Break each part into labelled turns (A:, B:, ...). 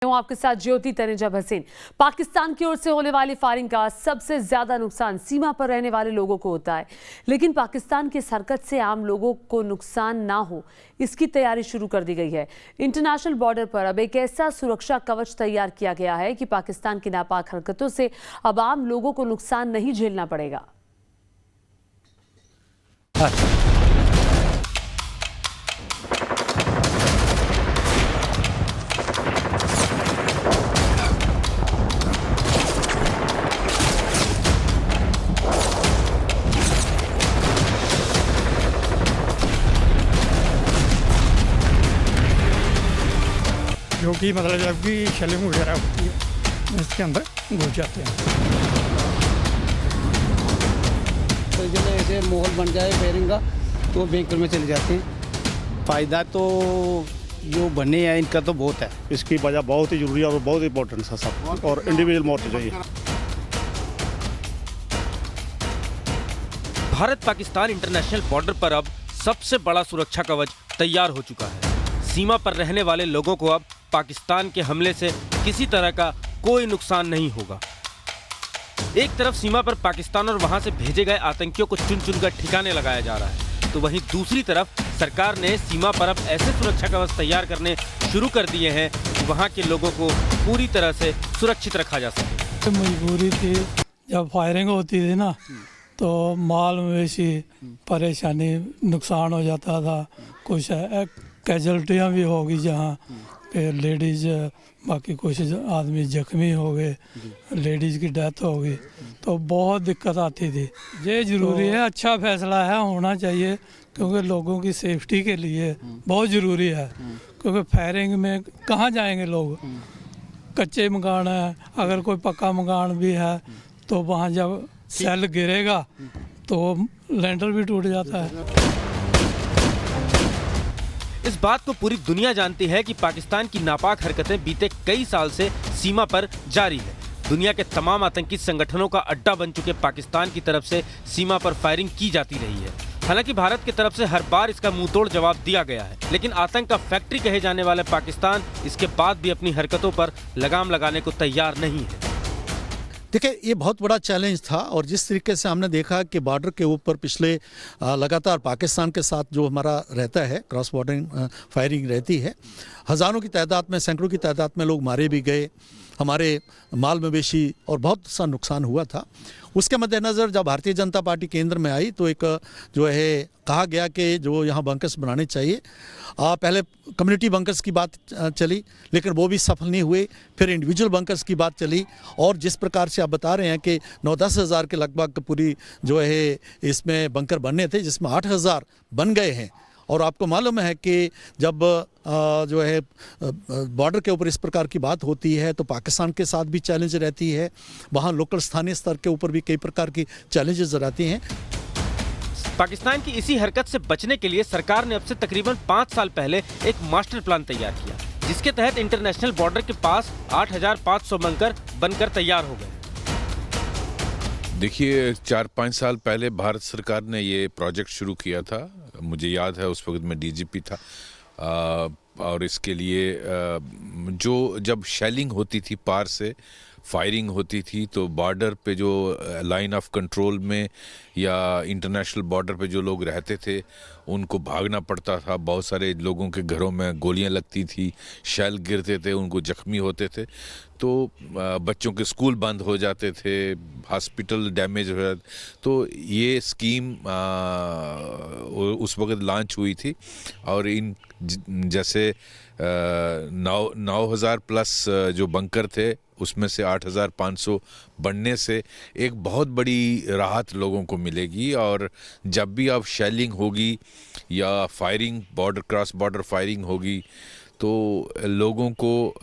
A: हूं आपके साथ ज्योति तनेजा भसीन। पाकिस्तान की ओर से होने वाली फायरिंग का सबसे ज्यादा नुकसान सीमा पर रहने वाले लोगों को होता है, लेकिन पाकिस्तान की इस हरकत से आम लोगों को नुकसान ना हो, इसकी तैयारी शुरू कर दी गई है। इंटरनेशनल बॉर्डर पर अब एक ऐसा सुरक्षा कवच तैयार किया गया है कि पाकिस्तान की नापाक हरकतों से अब आम लोगों को नुकसान नहीं झेलना पड़ेगा।
B: जो कि मतलब जब भी शेलिंग वगैरह होती है इसके अंदर घुस जाते हैं।
C: तो जब ऐसे माहौल बन जाए फायरिंग का तो बैंकर में चले जाते हैं। फ़ायदा तो जो बने हैं इनका तो बहुत है।
D: इसकी वजह बहुत ही जरूरी है और बहुत इंपॉर्टेंट है सब, और इंडिविजुअल मोर्चे चाहिए।
E: भारत पाकिस्तान इंटरनेशनल बॉर्डर पर अब सबसे बड़ा सुरक्षा कवच तैयार हो चुका है। सीमा पर रहने वाले लोगों को अब पाकिस्तान के हमले से किसी तरह का कोई नुकसान नहीं होगा। एक तरफ सीमा पर पाकिस्तान और वहां से भेजे गए आतंकियों को चुन चुनकर ठिकाने लगाया जा रहा है, तो वहीं दूसरी तरफ सरकार ने सीमा पर अब ऐसे सुरक्षा कवच तैयार करने शुरू कर दिए हैं कि वहां के लोगों को पूरी तरह से सुरक्षित रखा जा सके।
B: तो मजबूरी थी, जब फायरिंग होती थी ना तो माल मवेशी परेशानी नुकसान हो जाता था, कुछ कैजुअल्टियाँ भी होगी जहाँ पे लेडीज बाकी कुछ आदमी जख्मी हो गए, लेडीज़ की डेथ हो गई, तो बहुत दिक्कत आती थी। ये ज़रूरी है, अच्छा फैसला है, होना चाहिए, क्योंकि लोगों की सेफ्टी के लिए बहुत ज़रूरी है। क्योंकि फायरिंग में कहाँ जाएंगे लोग, कच्चे मकान है, अगर कोई पक्का मकान भी है तो वहाँ जब सेल गिरेगा तो लेंटर भी टूट जाता है।
E: इस बात को पूरी दुनिया जानती है कि पाकिस्तान की नापाक हरकतें बीते कई साल से सीमा पर जारी है। दुनिया के तमाम आतंकी संगठनों का अड्डा बन चुके पाकिस्तान की तरफ से सीमा पर फायरिंग की जाती रही है। हालांकि भारत की तरफ से हर बार इसका मुंहतोड़ जवाब दिया गया है, लेकिन आतंक का फैक्ट्री कहे जाने वाले पाकिस्तान इसके बाद भी अपनी हरकतों पर लगाम लगाने को तैयार नहीं है।
F: देखिए, ये बहुत बड़ा चैलेंज था, और जिस तरीके से हमने देखा कि बॉर्डर के ऊपर पिछले लगातार पाकिस्तान के साथ जो हमारा रहता है क्रॉस बॉर्डर फायरिंग रहती है, हज़ारों की तादाद में, सैकड़ों की तादाद में लोग मारे भी गए, हमारे माल मवेशी और बहुत सा नुकसान हुआ था। उसके मद्देनज़र जब भारतीय जनता पार्टी केंद्र में आई तो एक जो है कहा गया कि जो यहाँ बंकर्स बनाने चाहिए। पहले कम्युनिटी बंकर्स की बात चली, लेकिन वो भी सफल नहीं हुए। फिर इंडिविजुअल बंकर्स की बात चली, और जिस प्रकार से आप बता रहे हैं कि 9-10 हज़ार के लगभग पूरी जो है इसमें बंकर बनने थे, जिसमें 8 हज़ार बन गए हैं। और आपको मालूम है कि जब जो है बॉर्डर के ऊपर इस प्रकार की बात होती है तो पाकिस्तान के साथ भी चैलेंज रहती है, वहाँ लोकल स्थानीय स्तर के ऊपर भी कई प्रकार की चैलेंजेस रहती हैं।
E: पाकिस्तान की इसी हरकत से बचने के लिए सरकार ने अब से तकरीबन 5 साल पहले एक मास्टर प्लान तैयार किया, जिसके तहत इंटरनेशनल बॉर्डर के पास 8,500 बंकर बनकर तैयार हो गए।
G: देखिए, 4-5 साल पहले भारत सरकार ने ये प्रोजेक्ट शुरू किया था। मुझे याद है उस वक्त मैं डीजीपी था, और इसके लिए जो जब शेलिंग होती थी, पार से फायरिंग होती थी, तो बॉर्डर पे जो लाइन ऑफ कंट्रोल में या इंटरनेशनल बॉर्डर पे जो लोग रहते थे उनको भागना पड़ता था। बहुत सारे लोगों के घरों में गोलियां लगती थी, शेल गिरते थे, उनको जख्मी होते थे, तो बच्चों के स्कूल बंद हो जाते थे, हॉस्पिटल डैमेज हो जाते। तो ये स्कीम उस वक्त लॉन्च हुई थी, और इन जैसे 9,000 प्लस जो बंकर थे उसमें से 8,500 बनने से एक बहुत बड़ी राहत लोगों को मिलेगी। और जब भी अब शेलिंग होगी या firing, border cross border firing होगी, तो लोगों को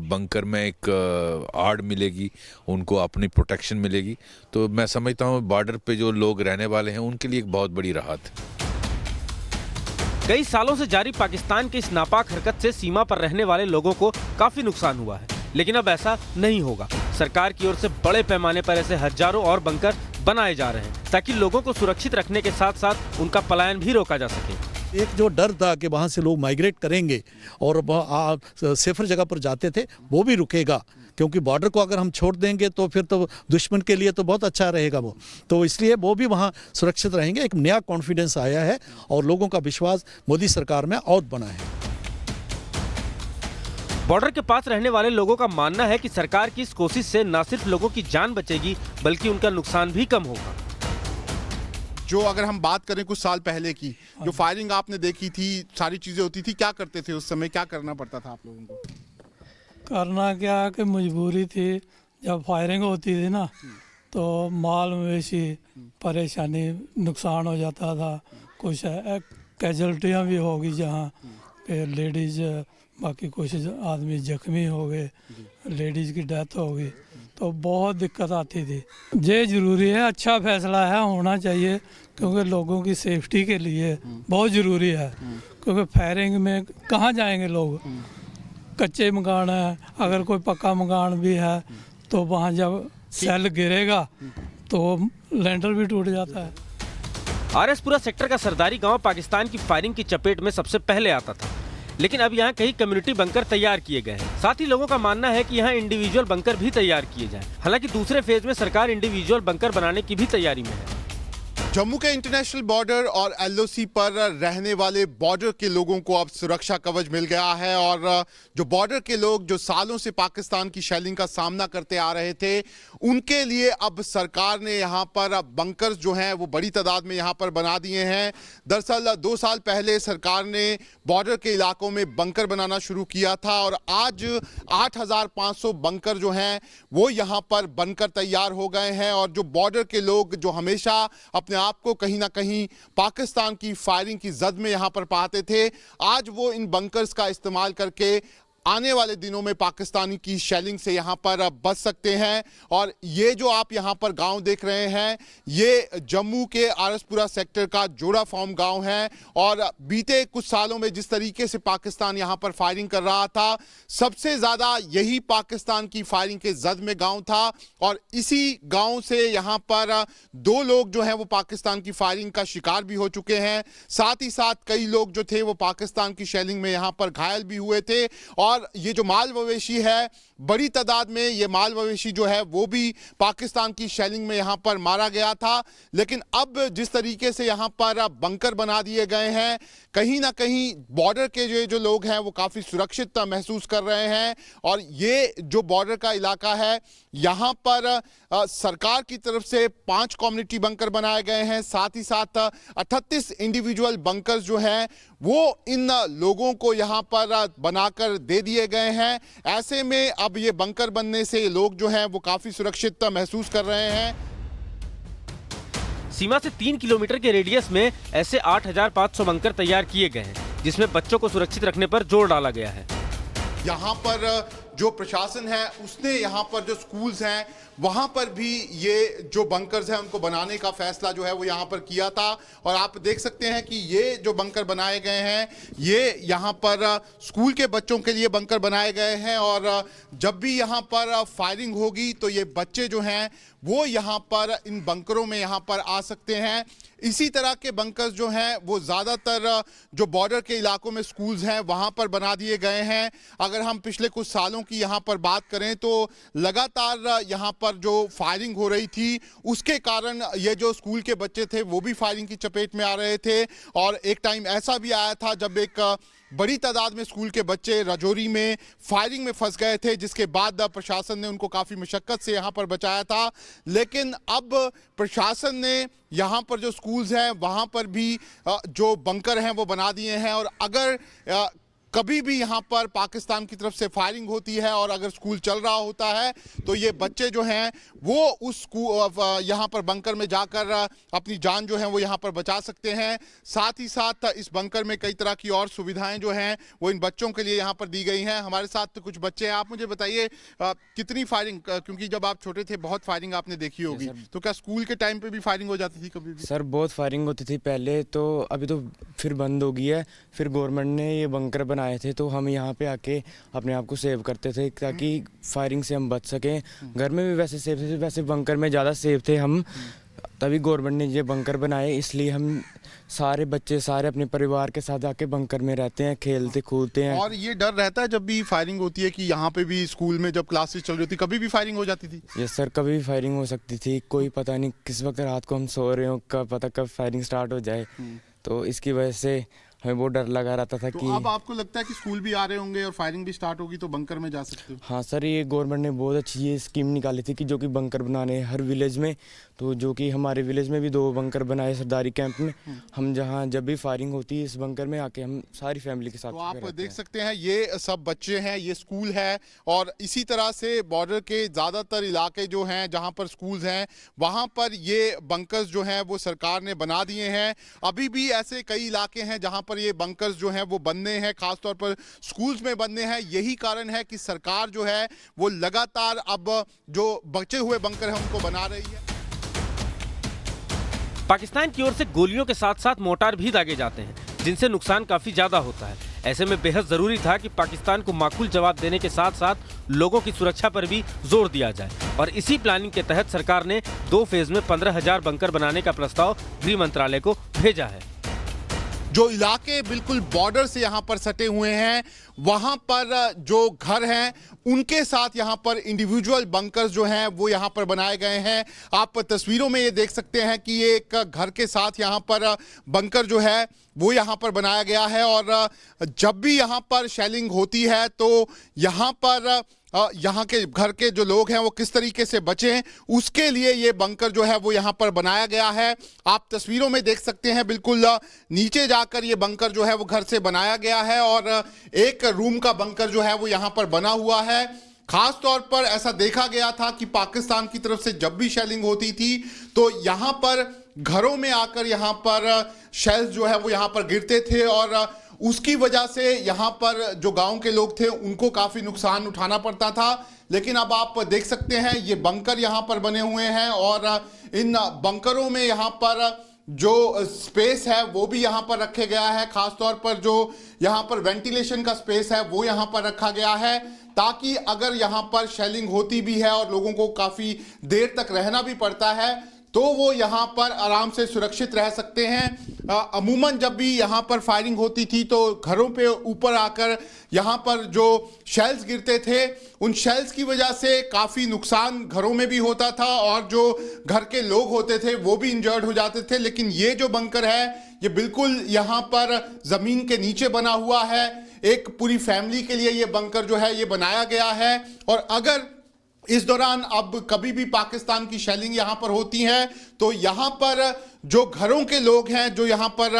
G: बंकर में एक आड़ मिलेगी, उनको अपनी प्रोटेक्शन मिलेगी। तो मैं समझता हूँ बॉर्डर पे जो लोग रहने वाले हैं उनके लिए एक बहुत बड़ी राहत है।
E: कई सालों से जारी पाकिस्तान की इस नापाक हरकत से सीमा पर रहने वाले लोगों को काफी नुकसान हुआ है, लेकिन अब ऐसा नहीं होगा। सरकार की ओर से बड़े पैमाने पर ऐसे हजारों और बंकर बनाए जा रहे हैं, ताकि लोगों को सुरक्षित रखने के साथ साथ उनका पलायन भी रोका जा सके।
F: एक जो डर था कि वहाँ से लोग माइग्रेट करेंगे और सेफर जगह पर जाते थे, वो भी रुकेगा, क्योंकि बॉर्डर को अगर हम छोड़ देंगे तो फिर तो दुश्मन के लिए तो बहुत अच्छा रहेगा वो, तो इसलिए वो भी वहाँ सुरक्षित रहेंगे। एक नया कॉन्फिडेंस आया है और लोगों का विश्वास मोदी सरकार में और बना है।
E: बॉर्डर के पास रहने वाले लोगों का मानना है कि सरकार की इस कोशिश से न सिर्फ लोगों की जान बचेगी बल्कि उनका नुकसान भी कम होगा।
H: जो अगर हम बात करें कुछ साल पहले की, जो फायरिंग आपने देखी थी, सारी चीजें होती थी, क्या करते थे उस समय, क्या करना पड़ता था आप लोगों को?
B: करना क्या कि मजबूरी थी, जब फायरिंग होती थी ना तो माल मवेशी परेशानी, नुकसान हो जाता था, कुछ कैजुअल्टियाँ भी होगी जहाँ पे लेडीज़, बाकी कुछ आदमी जख्मी हो गए, लेडीज़ की डेथ हो गई, तो बहुत दिक्कत आती थी। ये ज़रूरी है, अच्छा फैसला है, होना चाहिए, क्योंकि लोगों की सेफ्टी के लिए बहुत ज़रूरी है, क्योंकि फायरिंग में कहाँ जाएंगे लोग। कच्चे मकान है, अगर कोई पक्का मकान भी है तो वहाँ जब सेल गिरेगा तो लेंटर भी टूट जाता है।
E: आरएसपुरा सेक्टर का सरदारी गांव पाकिस्तान की फायरिंग की चपेट में सबसे पहले आता था, लेकिन अब यहाँ कई कम्युनिटी बंकर तैयार किए गए हैं। साथ ही लोगों का मानना है कि यहाँ इंडिविजुअल बंकर भी तैयार किए जाएं। हालांकि दूसरे फेज में सरकार इंडिविजुअल बंकर बनाने की भी तैयारी में है।
H: जम्मू के इंटरनेशनल बॉर्डर और एलओसी पर रहने वाले बॉर्डर के लोगों को अब सुरक्षा कवच मिल गया है और जो बॉर्डर के लोग जो सालों से पाकिस्तान की शेलिंग का सामना करते आ रहे थे, उनके लिए अब सरकार ने यहाँ पर बंकर्स जो हैं वो बड़ी तादाद में यहाँ पर बना दिए हैं। दरअसल 2 साल पहले सरकार ने बॉर्डर के इलाकों में बंकर बनाना शुरू किया था और आज 8,500 बंकर जो हैं वो यहाँ पर बनकर तैयार हो गए हैं और जो बॉर्डर के लोग जो हमेशा अपने आपको कहीं ना कहीं पाकिस्तान की फायरिंग की जद में यहां पर पाते थे, आज वो इन बंकर्स का इस्तेमाल करके आने वाले दिनों में पाकिस्तानी की शेलिंग से यहां पर बच सकते हैं। और ये जो आप यहां पर गांव देख रहे हैं, ये जम्मू के आरएसपुरा सेक्टर का जोड़ा फॉर्म गांव है और बीते कुछ सालों में जिस तरीके से पाकिस्तान यहां पर फायरिंग कर रहा था, सबसे ज्यादा यही पाकिस्तान की फायरिंग के जद में गांव था और इसी गांव से यहां पर 2 लोग जो हैं वो पाकिस्तान की फायरिंग का शिकार भी हो चुके हैं। साथ ही साथ कई लोग जो थे वो पाकिस्तान की शेलिंग में यहां पर घायल भी हुए थे और ये जो माल मवेशी है, बड़ी तादाद में ये माल मवेशी जो है वो भी पाकिस्तान की शेलिंग में यहां पर मारा गया था। लेकिन अब जिस तरीके से यहां पर बंकर बना दिए गए हैं, कहीं ना कहीं बॉर्डर के जो लोग हैं वो काफी सुरक्षित महसूस कर रहे हैं और ये जो बॉर्डर का इलाका है, यहां पर सरकार की तरफ से 5 कम्युनिटी बंकर बनाए गए हैं। साथ ही साथ 38 इंडिविजुअल बंकर जो हैं वो इन लोगों को यहां पर बनाकर दे दिए गए हैं। ऐसे में अब ये बंकर बनने से लोग जो हैं वो काफी सुरक्षित महसूस कर रहे हैं।
E: सीमा से 3 किलोमीटर के रेडियस में ऐसे 8,500 बंकर तैयार किए गए हैं, जिसमें बच्चों को सुरक्षित रखने पर जोर डाला गया है।
H: यहाँ पर जो प्रशासन है उसने यहाँ पर जो स्कूल्स हैं वहाँ पर भी ये जो बंकर्स हैं उनको बनाने का फैसला जो है वो यहाँ पर किया था और आप देख सकते हैं कि ये जो बंकर बनाए गए हैं ये यहाँ पर स्कूल के बच्चों के लिए बंकर बनाए गए हैं और जब भी यहाँ पर फायरिंग होगी तो ये बच्चे जो हैं वो यहाँ पर इन बंकरों में यहाँ पर आ सकते हैं। इसी तरह के बंकर्स जो हैं वो ज़्यादातर जो बॉर्डर के इलाकों में स्कूल्स हैं वहाँ पर बना दिए गए हैं। अगर हम पिछले कुछ सालों की यहाँ पर बात करें तो लगातार यहाँ पर जो फायरिंग हो रही थी उसके कारण ये जो स्कूल के बच्चे थे वो भी फायरिंग की चपेट में आ रहे थे और एक टाइम ऐसा भी आया था जब एक बड़ी तादाद में स्कूल के बच्चे राजौरी में फायरिंग में फंस गए थे, जिसके बाद प्रशासन ने उनको काफ़ी मशक्क़त से यहाँ पर बचाया था। लेकिन अब प्रशासन ने यहाँ पर जो स्कूल्स हैं वहाँ पर भी जो बंकर हैं वो बना दिए हैं और अगर कभी भी यहाँ पर पाकिस्तान की तरफ से फायरिंग होती है और अगर स्कूल चल रहा होता है तो ये बच्चे जो हैं वो उस यहाँ पर बंकर में जाकर अपनी जान जो है वो यहाँ पर बचा सकते हैं। साथ ही साथ इस बंकर में कई तरह की और सुविधाएं जो हैं वो इन बच्चों के लिए यहाँ पर दी गई हैं। हमारे साथ कुछ बच्चे हैं, आप मुझे बताइए कितनी फायरिंग, क्योंकि जब आप छोटे थे बहुत फायरिंग आपने देखी होगी, तो क्या स्कूल के टाइम पर भी फायरिंग हो जाती थी कभी भी?
I: सर बहुत फायरिंग होती थी पहले, तो अभी तो फिर बंद हो गई है। फिर गवर्नमेंट ने ये बंकर बनाए थे तो हम यहाँ पे आके अपने आप को सेव करते थे ताकि फायरिंग से हम बच सकें। घर में भी वैसे सेफ थे, वैसे बंकर में ज़्यादा सेफ थे हम। तभी गवर्नमेंट ने ये बंकर बनाए, इसलिए हम सारे बच्चे सारे अपने परिवार के साथ आके बंकर में रहते हैं, खेलते कूदते हैं।
H: और ये डर रहता है जब भी फायरिंग होती है कि यहाँ पे भी स्कूल में जब क्लासेस चल रही थी कभी भी फायरिंग हो जाती थी?
I: यस सर, कभी भी फायरिंग हो सकती थी, कोई पता नहीं किस वक्त रात को हम सो रहे हो, कब पता कब फायरिंग स्टार्ट हो जाए। तो इसकी वजह से हमें वो डर लगा रहता था
H: तो
I: कि
H: अब आपको लगता है कि स्कूल भी आ रहे होंगे और फायरिंग भी स्टार्ट होगी तो बंकर में जा सकते हो?
I: हाँ सर, ये गवर्नमेंट ने बहुत अच्छी ये स्कीम निकाली थी कि जो कि बंकर बनाने हर विलेज में। तो जो कि हमारे विलेज में भी 2 बंकर बनाए सरदारी कैंप में। हम जहाँ जब भी फायरिंग होती है इस बंकर में आके हम सारी फैमिली के साथ
H: तो आप देख सकते हैं ये सब बच्चे हैं, ये स्कूल है और इसी तरह से बॉर्डर के ज़्यादातर इलाके जो हैं जहां पर स्कूल्स हैं वहां पर ये बंकर्स जो हैं वो सरकार ने बना दिए हैं। अभी भी ऐसे कई इलाके हैं जहां पर ये बंकर्स जो हैं वो बनने हैं, खासतौर पर स्कूल्स में बनने हैं। यही कारण है कि सरकार जो है वो लगातार अब जो बचे हुए बंकर हैं उनको बना रही है।
E: पाकिस्तान की ओर से गोलियों के साथ साथ मोर्टार भी दागे जाते हैं, जिनसे नुकसान काफी ज्यादा होता है। ऐसे में बेहद जरूरी था कि पाकिस्तान को माकूल जवाब देने के साथ साथ लोगों की सुरक्षा पर भी जोर दिया जाए और इसी प्लानिंग के तहत सरकार ने 2 फेज में 15,000 बंकर बनाने का प्रस्ताव गृह मंत्रालय को भेजा है।
H: जो इलाके बिल्कुल बॉर्डर से यहाँ पर सटे हुए हैं वहाँ पर जो घर हैं उनके साथ यहाँ पर इंडिविजुअल बंकर्स जो हैं वो यहाँ पर बनाए गए हैं। आप तस्वीरों में ये देख सकते हैं कि ये एक घर के साथ यहाँ पर बंकर जो है वो यहाँ पर बनाया गया है और जब भी यहाँ पर शेलिंग होती है तो यहाँ पर यहाँ के घर के जो लोग हैं वो किस तरीके से बचें उसके लिए ये बंकर जो है वो यहाँ पर बनाया गया है। आप तस्वीरों में देख सकते हैं बिल्कुल नीचे जाकर ये बंकर जो है वो घर से बनाया गया है और एक रूम का बंकर जो है वो यहाँ पर बना हुआ है। खास तौर पर ऐसा देखा गया था कि पाकिस्तान की तरफ से जब भी शेलिंग होती थी तो यहाँ पर घरों में आकर यहाँ पर शेल्स जो है वो यहाँ पर गिरते थे और उसकी वजह से यहाँ पर जो गांव के लोग थे उनको काफ़ी नुकसान उठाना पड़ता था। लेकिन अब आप देख सकते हैं ये बंकर यहाँ पर बने हुए हैं और इन बंकरों में यहाँ पर जो स्पेस है वो भी यहाँ पर रखे गया है। खासतौर पर जो यहाँ पर वेंटिलेशन का स्पेस है वो यहाँ पर रखा गया है ताकि अगर यहाँ पर शेलिंग होती भी है और लोगों को काफ़ी देर तक रहना भी पड़ता है तो वो यहाँ पर आराम से सुरक्षित रह सकते हैं। अमूमन जब भी यहाँ पर फायरिंग होती थी तो घरों पे ऊपर आकर यहाँ पर जो शेल्स गिरते थे उन शेल्स की वजह से काफ़ी नुकसान घरों में भी होता था और जो घर के लोग होते थे वो भी इंजर्ड हो जाते थे। लेकिन ये जो बंकर है ये बिल्कुल यहाँ पर ज़मीन के नीचे बना हुआ है। एक पूरी फैमिली के लिए ये बंकर जो है ये बनाया गया है और अगर इस दौरान अब कभी भी पाकिस्तान की शेलिंग यहाँ पर होती है तो यहाँ पर जो घरों के लोग हैं जो यहाँ पर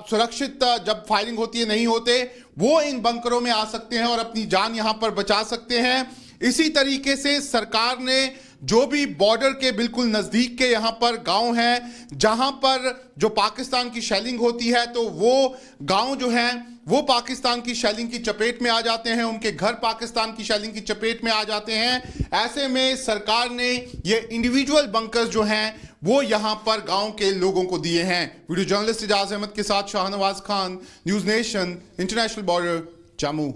H: सुरक्षित जब फायरिंग होती है नहीं होते वो इन बंकरों में आ सकते हैं और अपनी जान यहाँ पर बचा सकते हैं। इसी तरीके से सरकार ने जो भी बॉर्डर के बिल्कुल नज़दीक के यहाँ पर गांव हैं जहाँ पर जो पाकिस्तान की शेलिंग होती है तो वो गांव जो हैं वो पाकिस्तान की शेलिंग की चपेट में आ जाते हैं, उनके घर पाकिस्तान की शेलिंग की चपेट में आ जाते हैं। ऐसे में सरकार ने ये इंडिविजुअल बंकर्स जो हैं वो यहाँ पर गांव के लोगों को दिए हैं। वीडियो जर्नलिस्ट इजाज अहमद के साथ Shahnawaz Khan, news nation, international border, Jammu.